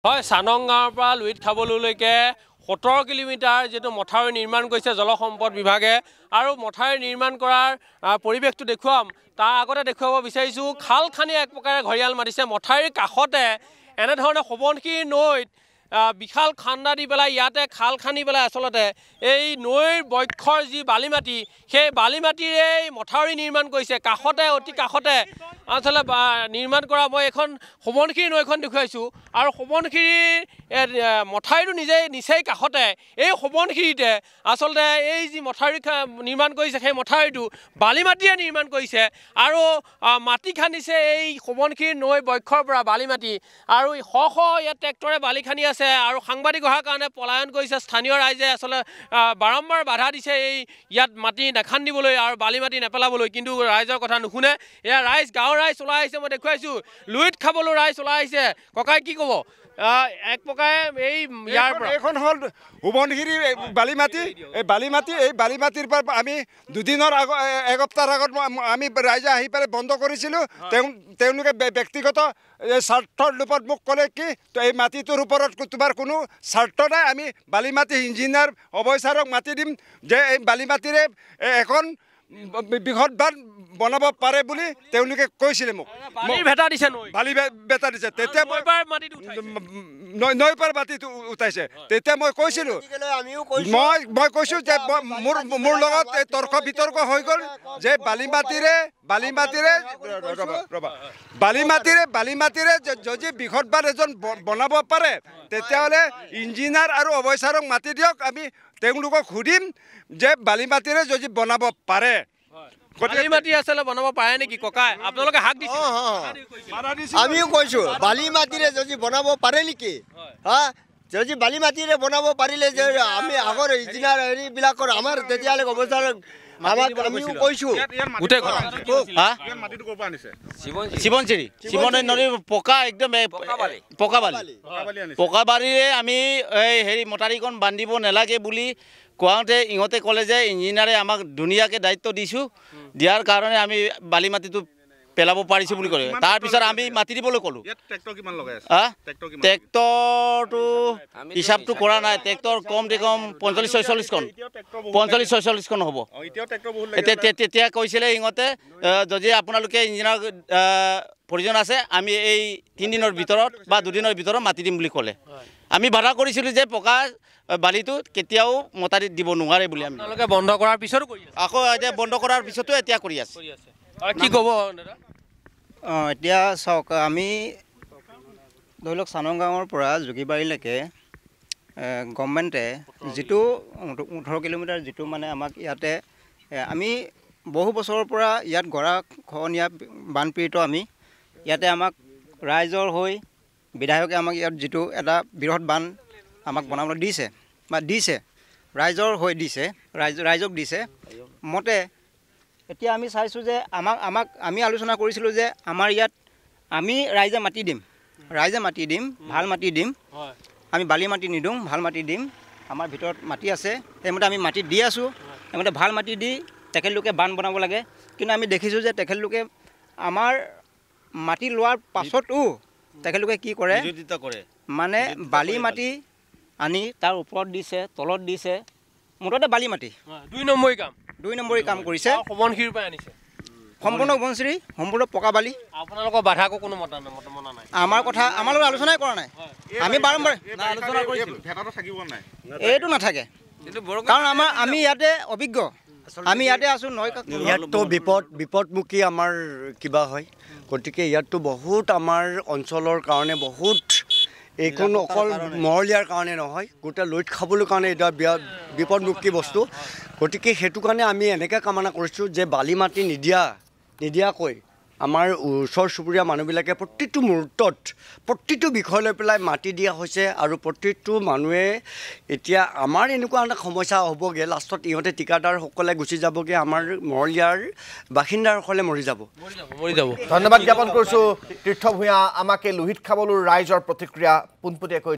হয় সানং গাঁৱৰ পৰা লুইত খাবলৈকে 17 কিলোমিটাৰ যেটো মথাউৰি নিৰ্মাণ কৰিছে জলসম্পদ বিভাগে আৰু মথাউৰি নিৰ্মাণ কৰাৰ পৰিৱেশটো দেখুৱাম তাৰ আগতে দেখুৱাব বিচাৰিছো খাল খানি এক প্ৰকাৰে ঘৰিয়াল মাতিছে মথাউৰিৰ কাষতে এনে ধৰণে সোৱণশিৰি নৈত বিশাল খান্দা দি পেলাই ইয়াতে খাল খানি পেলাই আসলতে এই নৈৰ বক্ষৰ যি বালিমাটি সেই বালিমাটিৰে মথাউৰি নিৰ্মাণ কৰিছে কাষতে অতি কাষতে আসলে নিৰ্মাণ কৰা মই এখন সোৱণশিৰি নৈখন দেখুৱাইছো আৰু সোৱণশিৰিৰ মথাউৰিটো নিচেই কাষতে এই সোৱণশিৰিতে আসলতে এই যি মথাউৰি নিৰ্মাণ কৰিছে সেই মথাউৰিটো বালিমাটিৰে নিৰ্মাণ কৰিছে আৰু মাটি খান্দিছে এই সোৱণশিৰি নৈ বক্ষৰ পৰা বালিমাটি আৰু শ ইয়াত ট্ৰেক্টৰে বালি খানি আছে আৰু সাংবাদিক অহাৰ কাৰণে পলায়ন কৰিছে স্থানীয় ৰাইজে আসলে বাৰম্বাৰ বাধা দিছে এই ইয়াত মাটি নাখান্দিবলৈ আৰু বালি মাটি নেপেলাবলৈ কিন্তু ৰাইজৰ কথা নুশুনে এয়া ৰাইজ গাঁৱৰ ৰাইজ ওলাই আহিছে মই দেখুৱাইছো লুইত খাবলৈ ৰাইজ ওলাই আহিছে ককাই কি ক'ব এক প্ৰকাৰে এই ইয়াৰ পৰা এখন হল সোৱণশিৰি বালিমাটি এই বালিমাটিৰ পৰা আমি দুদিনৰ এক সপ্তাহৰ আগত আমি ৰাইজে আহি পেলাই বন্ধ কৰিছিলোঁ তেওঁলোকে ব্যক্তিগত স্বাৰ্থৰ ৰূপত মোক ক'লে কি এই মাটিটোৰ ওপৰত তোমাৰ কোনো স্বাৰ্থ নাই আমি বালিমাটি ইঞ্জিনিয়াৰ অৱস্থাৰক মাতি দিম যে এই বালিমাটিৰে এখন বৃহৎ বান্ধ বনাব পাৰে বুলি তেওঁলোকে কৈছিলে মোক বালি ভেটা দিছে তেতিয়া নৈ পাৰ মাটিটো উঠাইছে তেতিয়া মই কৈছিলোঁ মই কৈছোঁ যে মোৰ লগত এই তৰ্ক বিতৰ্ক হৈ গ'ল যে বালিমাটিৰে যদি বৃহৎ বান্ধ এজন বনাব পাৰে তেতিয়াহ'লে ইঞ্জিনিয়াৰ আৰু অৱস্থাৰক মাতি দিয়ক আমি তেওঁলোকক সুধিম যে বালিমাটিৰে যদি বনাব পাৰে বালিমাটি আসলে বনাব পাৰে নেকি ককাই আপোনালোকে হাক দিছে আমিও কৈছো বালিমাটিৰে যদি বনাব পাৰে নেকি যদি বালিমাটিৰে বনাব পাৰিলে যে আমি আগৰ ইঞ্জিনিয়াৰ হেৰিবিলাকৰ আমাৰ তেতিয়াহ'লে অৱস্থাৰ আমিও কৈছো গোটেই শিৱনৈ নদীৰ পকা একদম পকা বালিৰে আমি এই হেৰি মটাৰীখন বান্ধিব নালাগে বুলি কোৱাওঁতে ইহঁতে ক'লে যে ইঞ্জিনিয়াৰে আমাক ধুনীয়াকৈ দায়িত্ব দিছোঁ দিয়াৰ কাৰণে আমি বালি মাটিটো পেলাব পাৰিছোঁ বুলি ক'লে তাৰপিছত আমি মাটি দিবলৈ ক'লোঁ ট্ৰেক্টৰটো হিচাপটো কৰা নাই ট্ৰেক্টৰ কমতে কম 45-46খন হ'ব তেতিয়া কৈছিলে ইহঁতে যদি আপোনালোকে ইঞ্জিনিয়াৰ প্ৰয়োজন আছে আমি এই 3 দিনৰ ভিতৰত বা 2 দিনৰ ভিতৰত মাটি দিম বুলি ক'লে আমি বাধা কৰিছিলোঁ যে পকা বালিটো কেতিয়াও মটাৰীত দিব নোৱাৰে বুলি আমি বন্ধ কৰাৰ পিছতো কৰি আছে আকৌ এতিয়া বন্ধ কৰাৰ পিছতো এতিয়া কৰি আছে কি ক'ব দাদা এতিয়া চাওক আমি ধৰি লওক চানং গাঁৱৰ পৰা যোগীবাৰীলৈকে গভৰ্ণমেণ্টে যিটো 18 কিলোমিটাৰ যিটো মানে আমাক ইয়াতে আমি বহু বছৰৰ পৰা ইয়াত গৰাখহনীয়া বানপীড়িত আমি ইয়াতে আমাক ৰাইজৰ হৈ বিধায়কে আমাক ইয়াত যিটো এটা বৃহৎ বান্ধ আমাক বনাবলৈ দিছে ৰাইজৰ হৈ দিছে ৰাইজক দিছে মতে এতিয়া আমি চাইছোঁ যে আমি আলোচনা কৰিছিলোঁ যে আমাৰ ইয়াত আমি ৰাইজে মাটি দিম ভাল মাটি দিম আমি বালি মাটি নিদিওঁ ভাল মাটি দিম আমাৰ ভিতৰত মাটি আছে সেইমতে আমি মাটি দি আছোঁ সেইমতে ভাল মাটি দি তেখেতলোকে বান্ধ বনাব লাগে কিন্তু আমি দেখিছোঁ যে তেখেতলোকে আমাৰ মাটি লোৱাৰ পাছতো তেখেতলোকে কি কৰে মানে বালি মাটি আনি তাৰ ওপৰত দিছে তলত দিছে মুঠতে বালি মাটি 2 নম্বৰী কাম কৰিছে সোৱণশিৰিৰ পৰা আনিছে সম্পূৰ্ণ সোৱণশিৰি সম্পূৰ্ণ পকা বালি আপোনালোকৰ বাধাকো কোনো মতা নাই আমাৰ কথা আমাৰ লগত আলোচনাই কৰা নাই আমি বাৰম্বাৰ আলোচনা কৰিছোঁ এইটো নাথাকে কাৰণ আমি ইয়াতে অভিজ্ঞ আমি ইয়াতে আছোঁ ইয়াততো বিপদমুখী আমাৰ কিবা হয় গতিকে ইয়াততো বহুত আমাৰ অঞ্চলৰ কাৰণে বহুত এইখন অকল মহলীয়াৰ কাৰণে নহয় গোটেই লুইত খাবলৈ কাৰণে এটা বিপদমুখী বস্তু গতিকে সেইটো কাৰণে আমি এনেকৈ কামনা কৰিছোঁ যে বালি মাটি নিদিয়াকৈ আমাৰ ওচৰ চুবুৰীয়া মানুহবিলাকে প্ৰতিটো মুহূৰ্তত প্ৰতিটো বিষয় লৈ পেলাই মাটি দিয়া হৈছে আৰু প্ৰতিটো মানুহে এতিয়া আমাৰ এনেকুৱা এটা সমস্যা হ'বগৈ লাষ্টত ইহঁতে ঠিকাদাৰসকলে গুচি যাবগৈ আমাৰ মহলীয়াৰ বাসিন্দাসকলে মৰি যাব ধন্যবাদ জ্ঞাপন কৰিছোঁ তীৰ্থ ভূঞা আমাকে লুহিত খাবলৈৰ ৰাইজৰ প্ৰতিক্ৰিয়া পোনপটীয়াকৈ